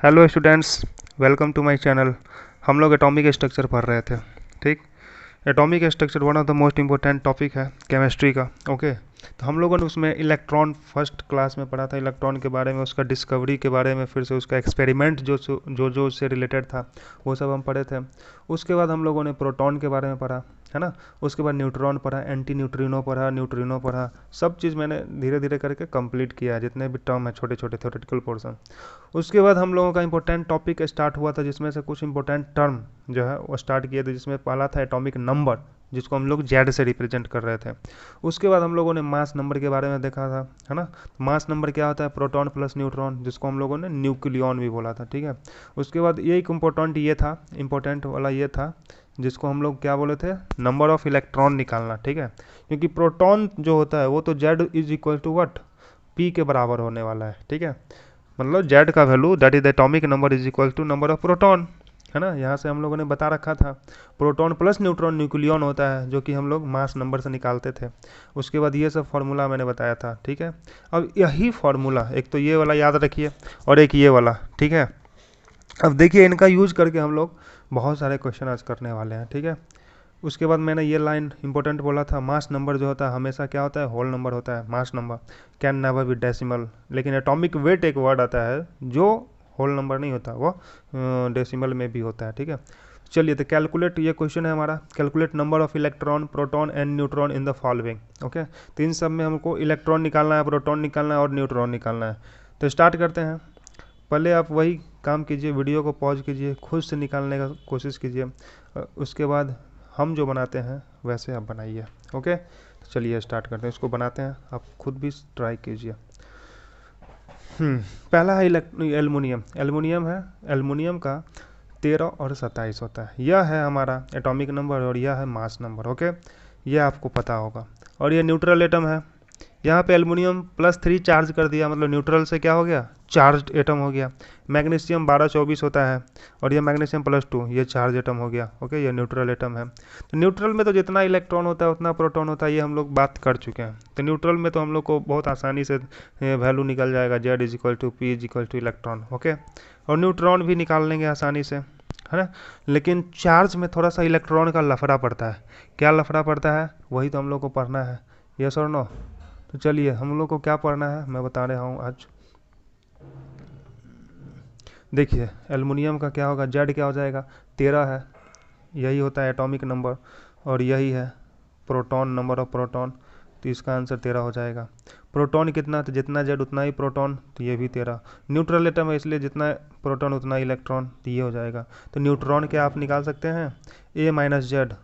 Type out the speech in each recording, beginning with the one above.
Hello students, welcome to my channel. हम लोग atomic structure पढ़ रहे थे। ठीक। Atomic structure one of the most important topic है केमिस्ट्री का। ओके। तो हम लोगों ने उसमें इलेक्ट्रॉन फर्स्ट क्लास में पढ़ा था, इलेक्ट्रॉन के बारे में, उसका डिस्कवरी के बारे में, फिर से उसका एक्सपेरिमेंट जो उससे रिलेटेड था वो सब हम पढ़े थे। उसके बाद हम लोगों ने प्रोटॉन के बारे में पढ़ा, है ना। उसके बाद न्यूट्रॉन पढ़ा, एंटी न्यूट्रिनो पढ़ा, न्यूट्रिनो पढ़ा। सब चीज़ मैंने धीरे धीरे करके कंप्लीट किया है, जितने भी टर्म है छोटे छोटे थ्योरेटिकल पोर्शन। उसके बाद हम लोगों का इंपॉर्टेंट टॉपिक स्टार्ट हुआ था, जिसमें से कुछ इंपॉर्टेंट टर्म जो है वो स्टार्ट किए थे, जिसमें पहला था एटॉमिक नंबर, जिसको हम लोग जेड से रिप्रेजेंट कर रहे थे। उसके बाद हम लोगों ने मास नंबर के बारे में देखा था, है ना। मास नंबर क्या होता है? प्रोटॉन प्लस न्यूट्रॉन, जिसको हम लोगों ने न्यूक्लियन भी बोला था। ठीक है। उसके बाद ये एक इम्पोर्टेंट वाला ये था, जिसको हम लोग क्या बोले थे? नंबर ऑफ इलेक्ट्रॉन निकालना। ठीक है। क्योंकि प्रोटॉन जो होता है वो तो Z is equal to what, P के बराबर होने वाला है। ठीक है। मतलब जेड का value that is the atomic number is equal to number of proton, है ना। यहाँ से हम लोगों ने बता रखा था प्रोटॉन प्लस न्यूट्रॉन न्यूक्लियन होता है, जो कि हम लोग मास नंबर से निकालते थे। उसके बाद ये सब फार्मूला मैंने बताया था। ठीक है। अब यही फार्मूला, एक तो ये वाला याद रखिए और एक ये वाला। ठीक है। अब देखिए, इनका यूज करके हम लोग बहुत सारे क्वेश्चन आज करने वाले हैं। ठीक है। उसके बाद मैंने ये लाइन इंपॉर्टेंट बोला था, मास नंबर जो होता है हमेशा क्या होता है? होल नंबर होता है। Mass number can never be decimal. लेकिन एटॉमिक वेट एक वर्ड आता है जो होल नंबर नहीं होता, वो डेसिमल में भी होता है। ठीक है। चलिए, तो कैलकुलेट, ये क्वेश्चन है हमारा, calculate number of electron, proton and neutron in the following. Okay. तो इन सब में हमको इलेक्ट्रॉन निकालना है, प्रोटॉन निकालना है और न्यूट्रॉन निकालना है। तो स्टार्ट करते हैं। पहले आप वही काम कीजिए, वीडियो को पॉज कीजिए, खुद से निकालने का कोशिश कीजिए। उसके बाद हम जो बनाते हैं वैसे आप बनाइए। ओके। तो चलिए स्टार्ट करते हैं, इसको बनाते हैं, आप खुद भी ट्राई कीजिए। पहला है एल्युमिनियम। एल्युमिनियम है, एल्युमिनियम का 13 और 27 होता है। यह है हमारा एटॉमिक नंबर और यह है मास नंबर। ओके। यह आपको पता होगा। और ये न्यूट्रल एटम है। यहाँ पे एल्युमिनियम +3 चार्ज कर दिया, मतलब न्यूट्रल से क्या हो गया? चार्ज एटम हो गया। मैग्नीशियम 12-24 होता है और ये मैग्नीशियम +2, ये चार्ज एटम हो गया। ओके। ये न्यूट्रल एटम है। तो न्यूट्रल में तो जितना इलेक्ट्रॉन होता है उतना प्रोटॉन होता है, ये हम लोग बात कर चुके हैं। तो न्यूट्रल में तो हम लोग को बहुत आसानी से वैल्यू निकल जाएगा, Z is equal to P is equal to electron. Okay. और न्यूट्रॉन भी निकाल लेंगे आसानी से, है ना। लेकिन चार्ज में थोड़ा सा इलेक्ट्रॉन का लफड़ा पड़ता है। क्या लफड़ा पड़ता है? वही तो हम लोग को पढ़ना है। यस और नो? तो चलिए, हम लोग को क्या पढ़ना है मैं बता रहा हूँ आज। देखिए, एल्युमिनियम का क्या होगा? जेड क्या हो जाएगा? 13 है, यही होता है एटॉमिक नंबर। और यही है प्रोटॉन, नंबर ऑफ प्रोटॉन। तो इसका आंसर 13 हो जाएगा। प्रोटॉन कितना? तो जितना जेड उतना ही प्रोटॉन, तो ये भी 13। न्यूट्रल एटम है, इसलिए जितना प्रोटॉन उतना इलेक्ट्रॉन, तो ये हो जाएगा। तो न्यूट्रॉन क्या आप निकाल सकते हैं? ए माइनस जेड।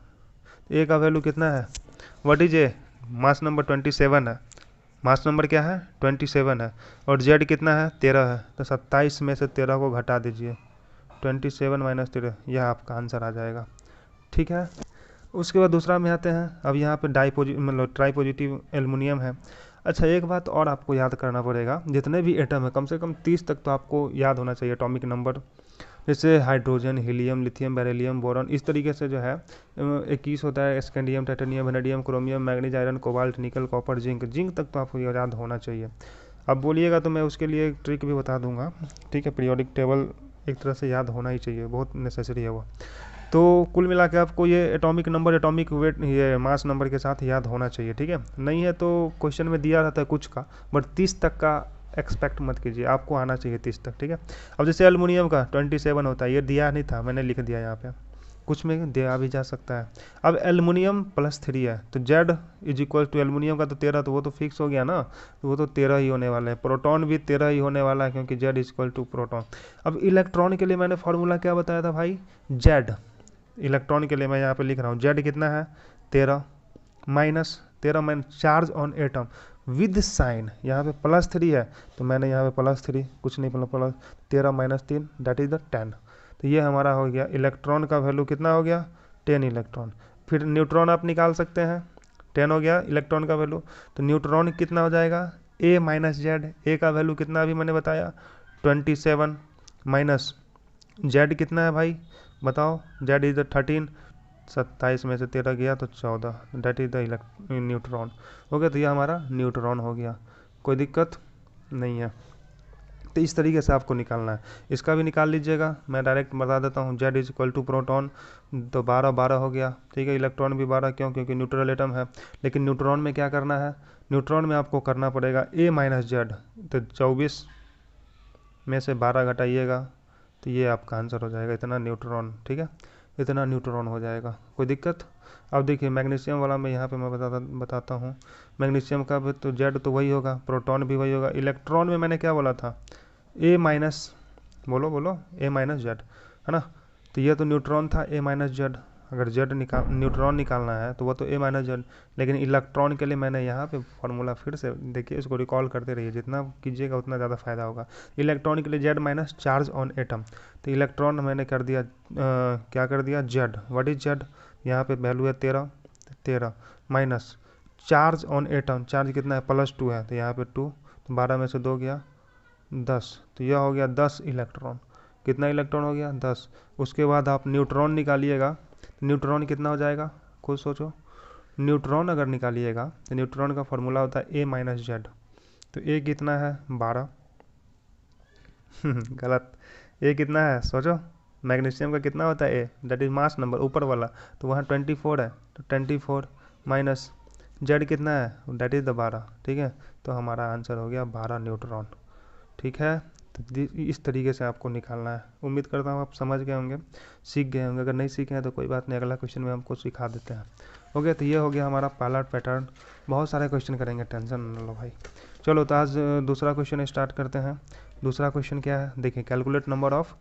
ए का वैल्यू कितना है? What is a? Mass number 27 है। मास नंबर क्या है? 27 है। और जेड कितना है? 13 है। तो 27 में से 13 को घटा दीजिए, 27 - 13, यह आपका आंसर आ जाएगा। ठीक है। उसके बाद दूसरा में आते हैं। अब यहाँ पे मतलब ट्राई पॉजिटिव एल्युमिनियम है। अच्छा, एक बात और आपको याद करना पड़ेगा, जितने भी एटम है कम से कम 30 तक तो आपको याद होना चाहिए एटॉमिक नंबर। जैसे hydrogen, helium, lithium, beryllium, boron, इस तरीके से जो है 21 होता है। Scandium, titanium, vanadium, chromium, manganese, iron, cobalt, निकल, कॉपर, जिंक। जिंक तक तो आपको याद होना चाहिए। अब बोलिएगा तो मैं उसके लिए एक ट्रिक भी बता दूंगा। ठीक है। पीरियोडिक टेबल एक तरह से याद होना ही चाहिए, बहुत नेसेसरी है वो। तो कुल मिला के आपको ये एटॉमिक नंबर, एटॉमिक वेट, ये मास नंबर के साथ याद होना चाहिए। ठीक है। नहीं है तो क्वेश्चन में दिया रहता है कुछ का, बट 30 तक का एक्सपेक्ट मत कीजिए, आपको आना चाहिए 30 तक। ठीक है। अब जैसे एल्युमिनियम का 27 होता है, ये दिया नहीं था, मैंने लिख दिया यहाँ पे, कुछ में दिया भी जा सकता है। अब एल्युमिनियम +3 है, तो Z is equal to aluminium का तो 13, तो वो तो फिक्स हो गया ना, तो वो तो 13 ही होने वाला है। प्रोटॉन भी 13 ही होने वाला है, क्योंकि Z is equal to proton. अब इलेक्ट्रॉन के लिए मैंने फॉर्मूला क्या बताया था भाई? जेड। इलेक्ट्रॉन के लिए मैं यहाँ पे लिख रहा हूँ, जेड कितना है? 13 minus charge on atom with sign, यहाँ पे +3 है, तो मैंने यहाँ पे +3, कुछ नहीं, प्लस 13 - 3 दैट इज द 10। तो ये हमारा हो गया। इलेक्ट्रॉन का वैल्यू कितना हो गया? 10 इलेक्ट्रॉन। फिर न्यूट्रॉन आप निकाल सकते हैं, 10 हो गया इलेक्ट्रॉन का वैल्यू। तो न्यूट्रॉन कितना हो जाएगा? ए माइनस जेड। ए का वैल्यू कितना अभी मैंने बताया? 27 माइनस जेड कितना है भाई? बताओ। जेड इज द 13, 27 में से 13 गया तो 14, डेट इज द न्यूट्रॉन। हो गया। तो ये हमारा न्यूट्रॉन हो गया, कोई दिक्कत नहीं है। तो इस तरीके से आपको निकालना है। इसका भी निकाल लीजिएगा, मैं डायरेक्ट बता देता हूँ। Z is equal to proton, तो 12 हो गया, ठीक है। इलेक्ट्रॉन भी 12, क्यों? क्योंकि न्यूट्रल एटम है। लेकिन न्यूट्रॉन में क्या करना है? न्यूट्रॉन में आपको करना पड़ेगा A माइनस जेड, तो 24 में से 12 घटाइएगा तो ये आपका आंसर हो जाएगा, इतना न्यूट्रॉन, ठीक है, इतना न्यूट्रॉन हो जाएगा। कोई दिक्कत? अब देखिए मैग्नीशियम वाला में यहाँ पे मैं बताता हूँ। मैग्नीशियम का भी तो जेड तो वही होगा, प्रोटॉन भी वही होगा। इलेक्ट्रॉन में मैंने क्या बोला था? ए माइनस, बोलो ए माइनस जेड, है ना। तो ये तो न्यूट्रॉन था ए माइनस जेड। अगर जेड न्यूट्रॉन निकालना है तो वो तो ए माइनस जेड। लेकिन इलेक्ट्रॉन के लिए मैंने यहाँ पे फॉर्मूला फिर से देखिए, इसको रिकॉल करते रहिए, जितना कीजिएगा उतना ज़्यादा फायदा होगा। इलेक्ट्रॉन के लिए Z minus charge on atom, तो इलेक्ट्रॉन मैंने कर दिया क्या कर दिया? जेड। What is Z? यहाँ पे वैल्यू है 13 minus charge on atom, charge कितना है? +2 है, तो यहाँ पे 2, तो 12 में से 2 गया 10, तो यह हो गया 10 इलेक्ट्रॉन। कितना इलेक्ट्रॉन हो गया? 10। उसके बाद आप न्यूट्रॉन निकालिएगा, न्यूट्रॉन कितना हो जाएगा? खुद सोचो। न्यूट्रॉन अगर निकालिएगा तो न्यूट्रॉन का फॉर्मूला होता है ए माइनस जेड, तो ए कितना है? 12 गलत, ए कितना है? सोचो, मैग्नीशियम का कितना होता है? ए, दैट इज मास नंबर, ऊपर वाला, तो वहाँ 24 है, तो 24 माइनस जेड कितना है? दैट इज द 12, ठीक है। तो हमारा आंसर हो गया 12 न्यूट्रॉन, ठीक है। तो इस तरीके से आपको निकालना है। उम्मीद करता हूँ आप समझ गए होंगे, सीख गए होंगे। अगर नहीं सीखे हैं तो कोई बात नहीं, अगला क्वेश्चन में हमको सिखा देते हैं। ओके, तो ये हो गया हमारा पहला पैटर्न। बहुत सारे क्वेश्चन करेंगे, टेंशन न लो भाई। चलो, तो आज दूसरा क्वेश्चन स्टार्ट करते हैं। दूसरा क्वेश्चन क्या है? देखिए, calculate number of,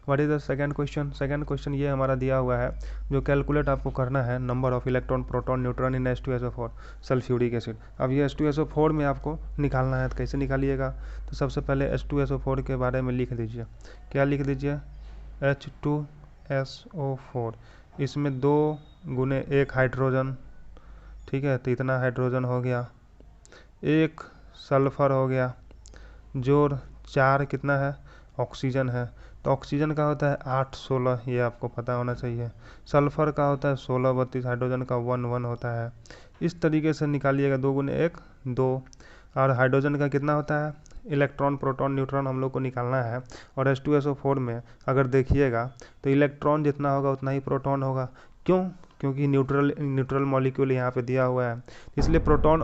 what is the second question? Second question ये हमारा दिया हुआ है, जो कैलकुलेट आपको करना है number of electron, proton, neutron in H2SO4 sulphuric acid. अब ये H2SO4 में आपको निकालना है, तो कैसे निकालिएगा? तो सबसे पहले H2SO4 के बारे में लिख दीजिए। क्या लिख दीजिए? H2SO4, इसमें 2 गुने 1 हाइड्रोजन, ठीक है, तो इतना हाइड्रोजन हो गया। 1 सल्फर हो गया, जोड़ 4 कितना है? ऑक्सीजन है। तो ऑक्सीजन का होता है 8-16, ये आपको पता होना चाहिए। सल्फर का होता है 16-32, हाइड्रोजन का 1-1 होता है। इस तरीके से निकालिएगा, 2 गुने 1 2। और हाइड्रोजन का कितना होता है? इलेक्ट्रॉन, प्रोटॉन, न्यूट्रॉन हम लोग को निकालना है। और H2SO4 में अगर देखिएगा तो इलेक्ट्रॉन जितना होगा उतना ही प्रोटॉन होगा। क्यों? क्योंकि न्यूट्रल मॉलिक्यूल यहाँ पे दिया हुआ है, इसलिए प्रोटॉन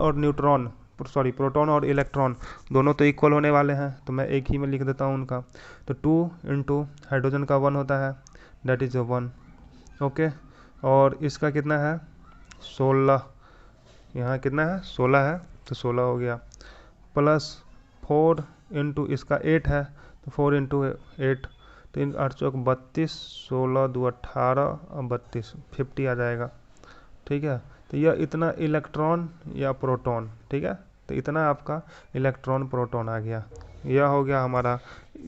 और इलेक्ट्रॉन दोनों तो इक्वल होने वाले हैं, तो मैं एक ही में लिख देता हूँ उनका। तो 2 इंटू हाइड्रोजन का 1 होता है, दैट इज 1, ओके। और इसका कितना है? 16, यहाँ कितना है? 16 है, तो 16 हो गया, प्लस 4 इंटू इसका 8 है, तो 4 इंटू 8, 3 8 चौक 32, 16 2 18 और 32, 50 आ जाएगा, ठीक है। तो यह इतना इलेक्ट्रॉन या प्रोटॉन, ठीक है, तो इतना आपका इलेक्ट्रॉन प्रोटॉन आ गया। यह हो गया हमारा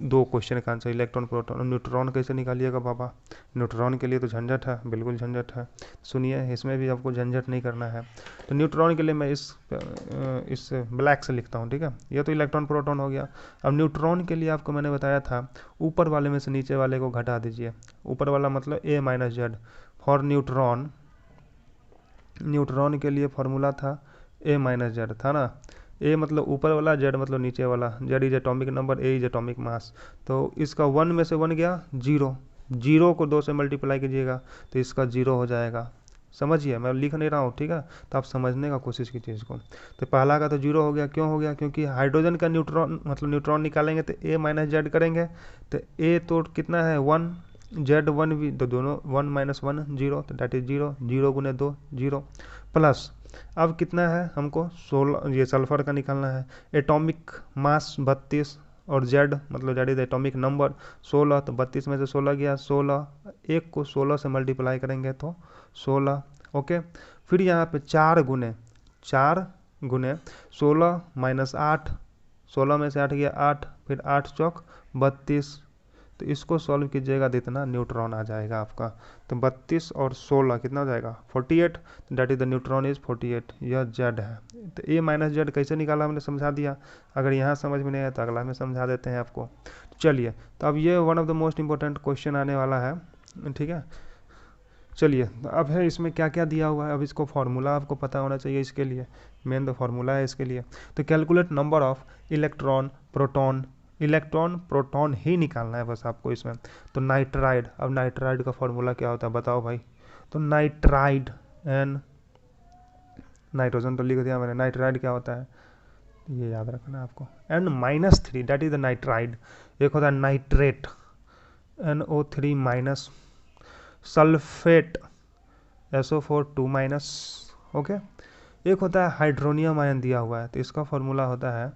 2 क्वेश्चन का आंसर, इलेक्ट्रॉन प्रोटॉन। न्यूट्रॉन कैसे निकालिएगा बाबा? न्यूट्रॉन के लिए तो झंझट है, बिल्कुल झंझट है। सुनिए, इसमें भी आपको झंझट नहीं करना है। तो न्यूट्रॉन के लिए मैं इस ब्लैक से लिखता हूँ, ठीक है। यह तो इलेक्ट्रॉन प्रोटॉन हो गया। अब न्यूट्रॉन के लिए आपको मैंने बताया था, ऊपर वाले में से नीचे वाले को घटा दीजिए। ऊपर वाला मतलब A minus Z. For neutron के लिए फॉर्मूला था A माइनस जेड, था ना। A मतलब ऊपर वाला, Z मतलब नीचे वाला। Z is atomic number, A is atomic mass. तो इसका 1 में से 1 गया 0, 0 को 2 से मल्टीप्लाई कीजिएगा तो इसका 0 हो जाएगा। समझिए, मैं लिख नहीं रहा हूँ, ठीक है, तो आप समझने का कोशिश कीजिए इसको। तो पहला का तो 0 हो गया। क्यों हो गया? क्योंकि हाइड्रोजन का न्यूट्रॉन निकालेंगे तो A माइनस जेड करेंगे, तो A तो कितना है? 1, Z1 भी, तो दोनों 1 माइनस 1 0, तो डैट इज 0, 0 गुने 2 0, प्लस अब कितना है हमको? 16, ये सल्फर का निकालना है। एटॉमिक मास 32 और Z मतलब Z इज एटॉमिक नंबर 16, तो 32 में से 16 गया 16, 1 को 16 से मल्टीप्लाई करेंगे तो 16, ओके। फिर यहाँ पे 4 गुने 16 माइनस 8, 16 में से 8 गया 8, फिर 8 चौक 32, तो इसको सॉल्व कीजिएगा तो इतना न्यूट्रॉन आ जाएगा आपका। तो 32 और 16 कितना हो जाएगा? 48, that is the neutron is 48। यह जेड है। तो A माइनस जेड कैसे निकाला हमने समझा दिया। अगर यहाँ समझ में नहीं आया तो अगला में समझा देते हैं आपको। चलिए, तो अब ये one of the most important question आने वाला है, ठीक है। चलिए, अब है इसमें क्या क्या दिया हुआ है। अब इसको फार्मूला आपको पता होना चाहिए, इसके लिए मेन तो फार्मूला है इसके लिए। तो calculate number of electron, proton electron proton ही निकालना है बस आपको इसमें। तो नाइट्राइड, अब नाइट्राइड का फॉर्मूला क्या होता है बताओ भाई। तो नाइट्राइड एन, नाइट्रोजन तो लिख दिया मैंने, नाइट्राइड क्या होता है ये याद रखना है आपको, N-3 that is the nitride. एक होता है nitrate NO3 minus, sulphate SO4 2 minus, okay. एक होता है हाइड्रोनियम आयन दिया हुआ है, तो इसका फॉर्मूला होता है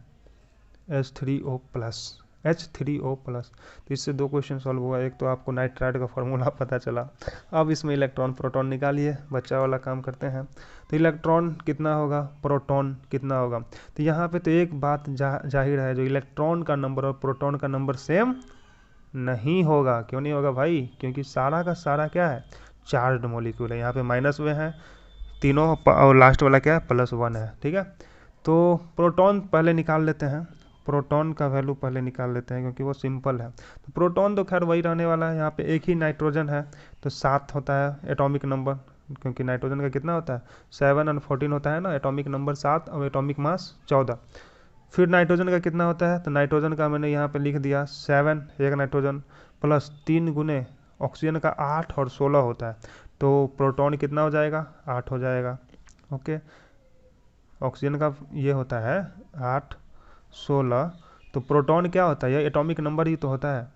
H3O प्लस, H3O प्लस। तो इससे दो क्वेश्चन सॉल्व हुआ, एक तो आपको नाइट्राइड का फॉर्मूला पता चला। अब इसमें इलेक्ट्रॉन प्रोटॉन निकालिए, बच्चा वाला काम करते हैं। तो इलेक्ट्रॉन कितना होगा, प्रोटॉन कितना होगा। तो यहाँ पे तो एक बात जाहिर है, जो इलेक्ट्रॉन का नंबर और प्रोटॉन का नंबर सेम नहीं होगा। क्यों नहीं होगा भाई, क्योंकि सारा का सारा क्या है, चार्ज्ड मॉलिक्यूल है। यहाँ पे माइनस में है तीनों, और लास्ट वाला क्या है, +1 है, ठीक है। तो प्रोटॉन पहले निकाल लेते हैं, प्रोटॉन का वैल्यू पहले निकाल लेते हैं क्योंकि वो सिंपल है। तो प्रोटॉन तो खैर वही रहने वाला है, यहाँ पे एक ही नाइट्रोजन है तो 7 होता है एटॉमिक नंबर, क्योंकि नाइट्रोजन का कितना होता है 7 और 14 होता है ना, एटॉमिक नंबर 7 और एटॉमिक मास 14। फिर नाइट्रोजन का कितना होता है, तो नाइट्रोजन का मैंने यहाँ पे लिख दिया 7, एक नाइट्रोजन प्लस 3 गुने ऑक्सीजन का 8 और 16 होता है। तो प्रोटॉन कितना हो जाएगा, 8 हो जाएगा, ओके। ऑक्सीजन का ये होता है 8 16, तो प्रोटॉन क्या होता है, ये एटॉमिक नंबर ही तो होता है,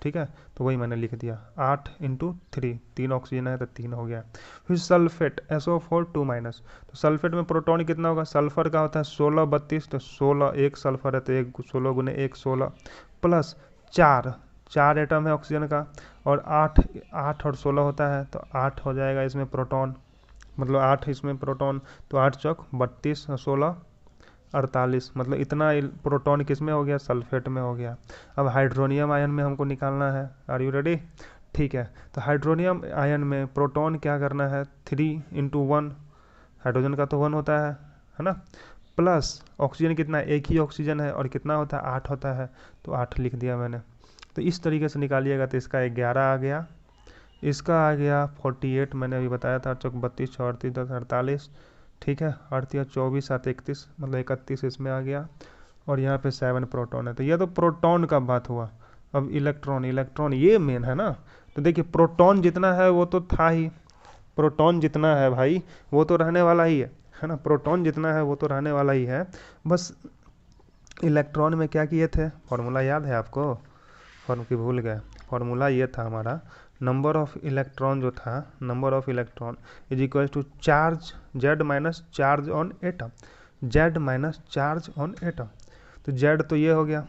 ठीक है। तो वही मैंने लिख दिया 8 × 3, 3 ऑक्सीजन है तो 3 हो गया। फिर सल्फेट SO4 2 माइनस, तो सल्फेट में प्रोटॉन कितना होगा, सल्फर का होता है 16 32, तो 16 एक सल्फर है तो एक 16 गुने 1 16 प्लस 4 एटम है ऑक्सीजन का, और 8 और 16 होता है तो 8 हो जाएगा इसमें प्रोटॉन, मतलब 8 इसमें प्रोटॉन, तो 8 चौक 32 और 16 48, मतलब इतना प्रोटॉन किस में हो गया, सल्फेट में हो गया। अब हाइड्रोनियम आयन में हमको निकालना है, आर यू रेडी, ठीक है। तो हाइड्रोनियम आयन में प्रोटॉन क्या करना है, 3 × 1, हाइड्रोजन का तो 1 होता है ना, प्लस ऑक्सीजन कितना, एक ही ऑक्सीजन है और कितना होता है 8 होता है, तो 8 लिख दिया मैंने। तो इस तरीके से निकालिएगा, तो इसका 11 आ गया, इसका आ गया 48, मैंने अभी बताया था, चौक 32 6 38 10 48, ठीक है, 38 24 7 31, मतलब 31 इसमें आ गया, और यहाँ पे 7 प्रोटॉन है। तो यह तो प्रोटॉन का बात हुआ। अब इलेक्ट्रॉन ये मेन है ना। तो देखिए प्रोटॉन जितना है वो तो था ही, प्रोटॉन जितना है भाई वो तो रहने वाला ही है ना, प्रोटॉन जितना है वो तो रहने वाला ही है। बस इलेक्ट्रॉन में क्या किए थे, फॉर्मूला याद है आपको, फॉर्म की भूल गए, फॉर्मूला ये था हमारा, नंबर ऑफ इलेक्ट्रॉन जो था, number of electron is equal to charge Z minus charge on atom, Z minus charge on atom. तो Z तो ये हो गया,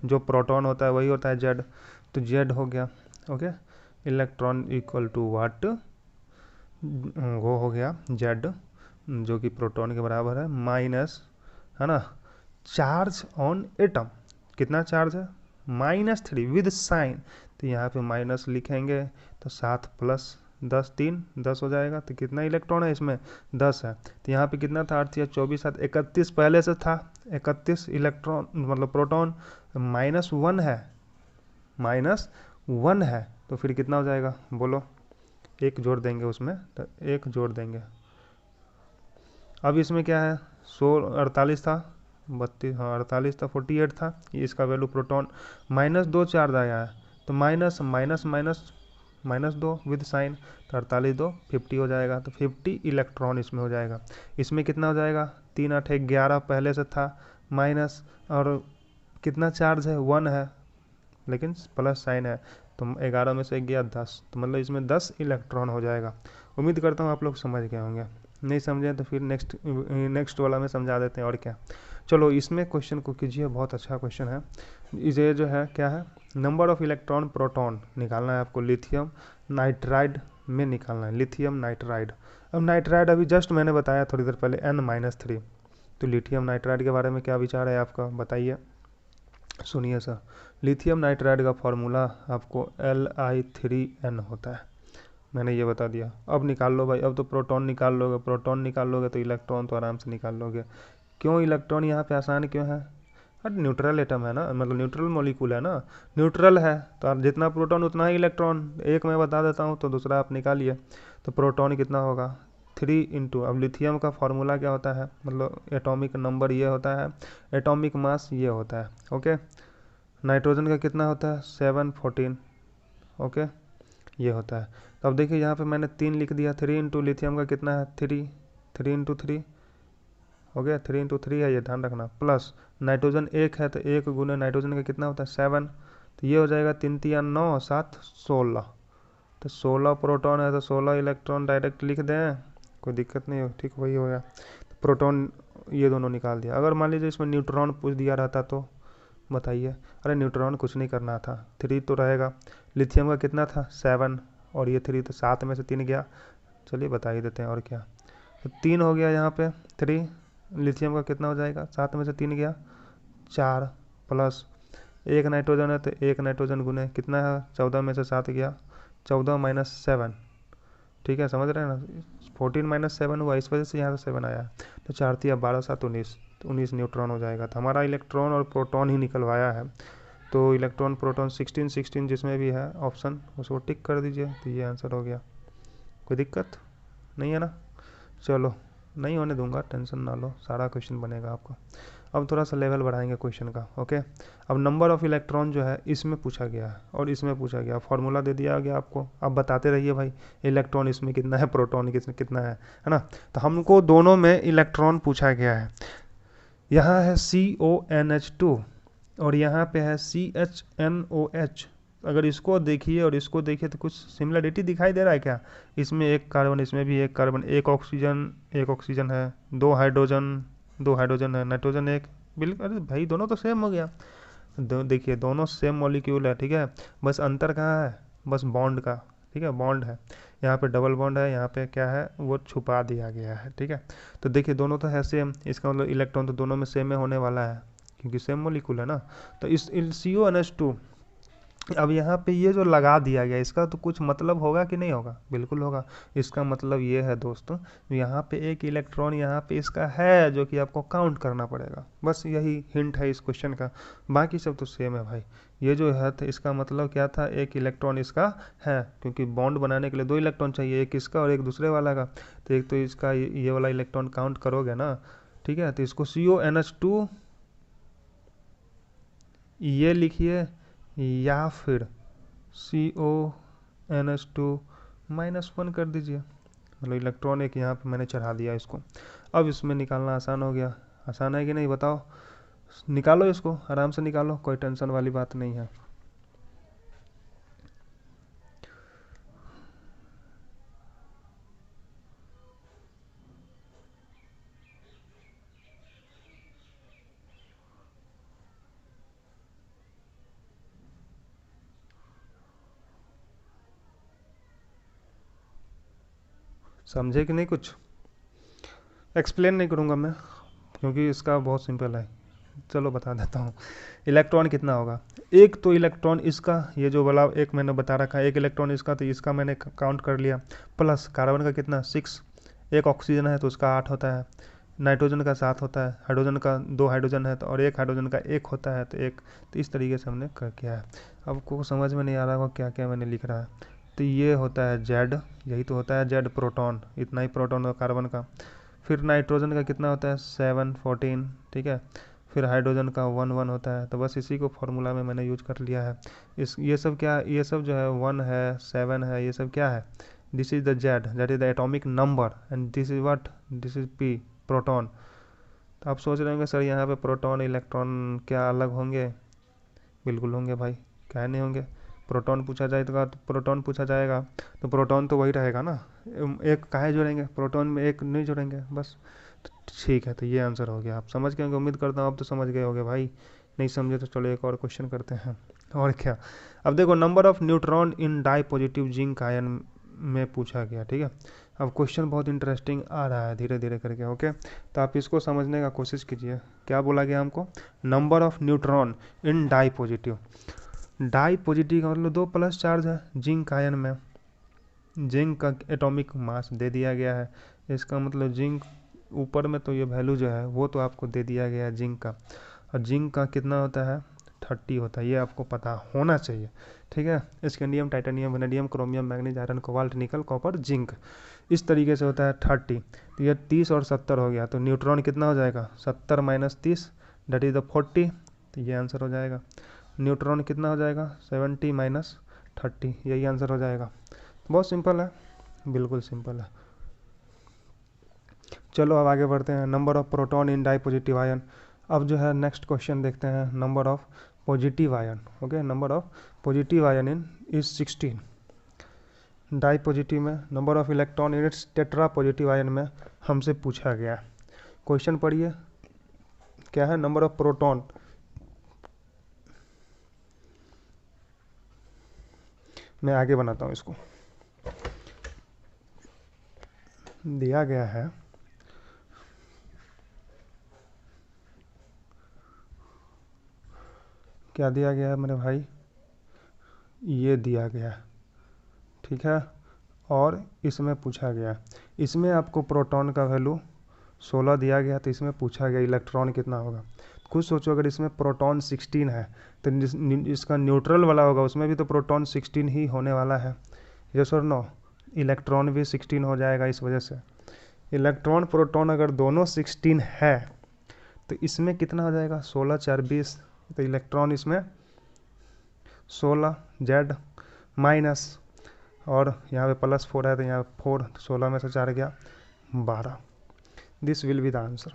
जो प्रोटॉन होता है वही होता है Z, तो Z हो गया, ओके। इलेक्ट्रॉन इक्वल टू वाट, वो हो गया Z, जो कि प्रोटॉन के बराबर है, माइनस, है ना, चार्ज ऑन एटम, कितना चार्ज है -3 विद साइन, तो यहाँ पे माइनस लिखेंगे, तो 7 + 10 3 10 हो जाएगा। तो कितना इलेक्ट्रॉन है इसमें, 10 है। तो यहाँ पे कितना था, 8 24 7 31 पहले से था, 31 इलेक्ट्रॉन मतलब प्रोटॉन, -1 है, -1 है, तो फिर कितना हो जाएगा बोलो, एक जोड़ देंगे उसमें, तो एक जोड़ देंगे। अब इसमें क्या है, 48 था, 32, हाँ 48 था, 48 था, ये इसका वैल्यू प्रोटॉन, -2 चार्ज आया है, तो minus minus minus -2 with sign, तो 48 2 50 हो जाएगा, तो 50 इलेक्ट्रॉन इसमें हो जाएगा। इसमें कितना हो जाएगा, 3 8 11 पहले से था, माइनस, और कितना चार्ज है 1 है, लेकिन प्लस साइन है, तो 11 में से गया 10, तो मतलब इसमें 10 इलेक्ट्रॉन हो जाएगा। उम्मीद करता हूँ आप लोग समझ गए होंगे, नहीं समझे तो फिर नेक्स्ट वाला में समझा देते हैं, और क्या। चलो इसमें क्वेश्चन को कीजिए, बहुत अच्छा क्वेश्चन है। इसे जो है क्या है, नंबर ऑफ इलेक्ट्रॉन प्रोटॉन निकालना है आपको, लिथियम नाइट्राइड में निकालना है, लिथियम नाइट्राइड। अब नाइट्राइड अभी जस्ट मैंने बताया थोड़ी देर पहले, N-3, तो लिथियम नाइट्राइड के बारे में क्या विचार है आपका, बताइए। सुनिए सर, लिथियम नाइट्राइड का फॉर्मूला आपको Li3n होता है, मैंने ये बता दिया। अब निकाल लो भाई, अब तो प्रोटॉन निकाल लोगे, प्रोटॉन निकाल लोगे तो इलेक्ट्रॉन तो आराम से निकाल लोगे। क्यों इलेक्ट्रॉन यहाँ पे आसान क्यों है, अरे न्यूट्रल एटम है ना, मतलब न्यूट्रल मॉलिक्यूल है ना, न्यूट्रल है तो आप जितना प्रोटॉन उतना ही इलेक्ट्रॉन, एक मैं बता देता हूँ तो दूसरा आप निकालिए। तो प्रोटॉन कितना होगा 3 × अब लिथियम का फॉर्मूला क्या होता है, मतलब एटॉमिक नंबर ये होता है, एटॉमिक मास ये होता है, ओके। नाइट्रोजन का कितना होता है 7 14, ओके ये होता है। तो अब देखिए यहाँ पे मैंने 3 लिख दिया, 3 इंटू लिथियम का कितना है 3, 3 इंटू 3 हो गया, 3 इंटू 3 है ये ध्यान रखना, प्लस नाइट्रोजन 1 है तो 1 गुने नाइट्रोजन का कितना होता है 7, तो ये हो जाएगा 3 3 9 7 16, तो 16 प्रोटॉन है तो 16 इलेक्ट्रॉन डायरेक्ट लिख दें, कोई दिक्कत नहीं हो, ठीक वही हो गया। तो प्रोटॉन ये दोनों निकाल दिया। अगर मान लीजिए इसमें न्यूट्रॉन पूछ दिया रहता तो बताइए, अरे न्यूट्रॉन कुछ नहीं करना था, 3 तो रहेगा, लिथियम का कितना था 7 और ये 3 तो 7 में से 3 गया, चलिए बता ही देते हैं और क्या, तो 3 हो गया यहाँ पे 3, लिथियम का कितना हो जाएगा 7 में से 3 गया 4, प्लस 1 नाइट्रोजन है तो 1 नाइट्रोजन गुने कितना है 14 में से 7 गया 14 माइनस 7, ठीक है समझ रहे हैं ना, 14 माइनस 7 हुआ, इस वजह से यहाँ से 7 आया, तो 4 3 12 7 19, तो 19 न्यूट्रॉन हो जाएगा। तो हमारा इलेक्ट्रॉन और प्रोटॉन ही निकलवाया है, तो इलेक्ट्रॉन प्रोटॉन 16 16 जिसमें भी है ऑप्शन उसको टिक कर दीजिए, तो ये आंसर हो गया। कोई दिक्कत नहीं है ना, चलो नहीं होने दूंगा, टेंशन ना लो, सारा क्वेश्चन बनेगा आपका। अब थोड़ा सा लेवल बढ़ाएंगे क्वेश्चन का, ओके। अब नंबर ऑफ इलेक्ट्रॉन जो है इसमें पूछा गया है और इसमें पूछा गया, फॉर्मूला दे दिया गया आपको, अब बताते रहिए भाई इलेक्ट्रॉन इसमें कितना है, प्रोटॉन इसमें कितना है ना। तो हमको दोनों में इलेक्ट्रॉन पूछा गया है, यहाँ है CONH2 और यहाँ पे है CHNOH। अगर इसको देखिए और इसको देखिए तो कुछ सिमिलरिटी दिखाई दे रहा है क्या, इसमें एक कार्बन, इसमें भी एक कार्बन, एक ऑक्सीजन है, 2 हाइड्रोजन है, नाइट्रोजन एक, बिल्कुल, अरे भाई दोनों तो सेम हो गया, देखिए दोनों सेम मॉलिक्यूल है, ठीक है, बस अंतर कहाँ है, बस बॉन्ड का, ठीक है बॉन्ड है, यहाँ पे डबल बॉन्ड है, यहाँ पे क्या है वो छुपा दिया गया है, ठीक है। तो देखिए दोनों तो है सेम, इसका मतलब इलेक्ट्रॉन तो दोनों में सेम में होने वाला है क्योंकि सेम मॉलिक्यूल है ना। तो इस CONH2, अब यहाँ पे ये जो लगा दिया गया इसका तो कुछ मतलब होगा कि नहीं होगा, बिल्कुल होगा। इसका मतलब ये है दोस्तों, यहाँ पे एक इलेक्ट्रॉन यहाँ पे इसका है जो कि आपको काउंट करना पड़ेगा, बस यही हिंट है इस क्वेश्चन का, बाकी सब तो सेम है भाई। ये जो है तो इसका मतलब क्या था, एक इलेक्ट्रॉन इसका है, क्योंकि बॉन्ड बनाने के लिए 2 इलेक्ट्रॉन चाहिए, एक इसका और एक दूसरे वाला का, तो एक तो इसका ये वाला इलेक्ट्रॉन काउंट करोगे ना, ठीक है। तो इसको CONH2 ये लिखिए या फिर CONH2 -1 कर दीजिए, मतलब इलेक्ट्रॉन एक यहाँ पे मैंने चढ़ा दिया इसको। अब इसमें निकालना आसान हो गया, आसान है कि नहीं बताओ, निकालो इसको आराम से निकालो, कोई टेंशन वाली बात नहीं है। समझे कि नहीं, कुछ एक्सप्लेन नहीं करूँगा मैं क्योंकि इसका बहुत सिंपल है, चलो बता देता हूँ। इलेक्ट्रॉन कितना होगा, एक तो इलेक्ट्रॉन इसका, ये जो वाला एक मैंने बता रखा है, एक इलेक्ट्रॉन इसका, तो इसका मैंने काउंट कर लिया, प्लस कार्बन का कितना 6, एक ऑक्सीजन है तो उसका 8 होता है, नाइट्रोजन का 7 होता है, हाइड्रोजन का 2 हाइड्रोजन है तो और एक हाइड्रोजन का 1 होता है तो 1, तो इस तरीके से हमने कर किया है। अब को समझ में नहीं आ रहा होगा क्या क्या मैंने लिख रहा है, तो ये होता है जेड, यही तो होता है जेड प्रोटॉन, इतना ही प्रोटॉन होगा कार्बन का। फिर नाइट्रोजन का कितना होता है 7 14, ठीक है। फिर हाइड्रोजन का 1 1 होता है, तो बस इसी को फॉर्मूला में मैंने यूज कर लिया है। इस ये सब क्या, ये सब जो है 1 है 7 है, ये सब क्या है, this is the Z, that is the atomic number, and this is what, this is P, proton. तो आप सोच रहे होंगे सर यहाँ पे प्रोटॉन इलेक्ट्रॉन क्या अलग होंगे, बिल्कुल होंगे भाई, क्या नहीं होंगे। प्रोटॉन पूछा जाएगा तो प्रोटॉन पूछा जाएगा तो प्रोटॉन तो वही रहेगा ना, एक काहे जोड़ेंगे, प्रोटॉन में एक नहीं जोड़ेंगे बस, तो ठीक है। तो ये आंसर हो गया, आप समझ गए होंगे, उम्मीद करता हूँ आप तो समझ गए होंगे भाई, नहीं समझे तो चलो एक और क्वेश्चन करते हैं। और क्या, अब देखो number of neutron in di positive zinc ion में पूछा गया, ठीक है। अब क्वेश्चन बहुत इंटरेस्टिंग आ रहा है धीरे धीरे करके, ओके। तो आप इसको समझने का कोशिश कीजिए, क्या बोला गया हमको, number of neutron in di positive, di positive का मतलब 2 प्लस चार्ज है जिंक आयन में, जिंक का एटॉमिक मास दे दिया गया है, इसका मतलब जिंक ऊपर में तो ये वैल्यू जो है वो तो आपको दे दिया गया है जिंक का, और जिंक का कितना होता है 30 होता है, ये आपको पता होना चाहिए, ठीक है। Scandium, titanium, vanadium, chromium, manganese, iron, cobalt, निकल, कॉपर, जिंक, इस तरीके से होता है 30। तो ये 30 और 70 हो गया, तो न्यूट्रॉन कितना हो जाएगा 70 - 30, दैट इज द 40, तो ये आंसर हो जाएगा। न्यूट्रॉन कितना हो जाएगा 70 माइनस 30, यही आंसर हो जाएगा। बहुत सिंपल है, बिल्कुल सिंपल है। चलो अब आगे बढ़ते हैं, number of proton in di positive ion. अब जो है नेक्स्ट क्वेश्चन देखते हैं, number of positive ion. Okay, number of positive ion in is 16। Di positive में number of electron in its tetra positive ion में हमसे पूछा गया। क्वेश्चन पढ़िए, क्या है, नंबर ऑफ प्रोटॉन, मैं आगे बनाता हूँ इसको। दिया गया है क्या दिया गया है मेरे भाई, ये दिया गया है, ठीक है। और इसमें पूछा गया, इसमें आपको प्रोटॉन का वैल्यू 16 दिया गया, तो इसमें पूछा गया इलेक्ट्रॉन कितना होगा। खुद सोचो, अगर इसमें प्रोटॉन 16 है तो इसका न्यूट्रल वाला होगा उसमें भी तो प्रोटॉन 16 ही होने वाला है, यस और नो। इलेक्ट्रॉन भी 16 हो जाएगा, इस वजह से इलेक्ट्रॉन प्रोटॉन अगर दोनों 16 है तो इसमें कितना हो जाएगा, 16 4 20, तो इलेक्ट्रॉन इसमें 16 जेड माइनस, और यहाँ पे +4 है तो यहाँ 4, 16 में से 4 गया 12। This will be the answer.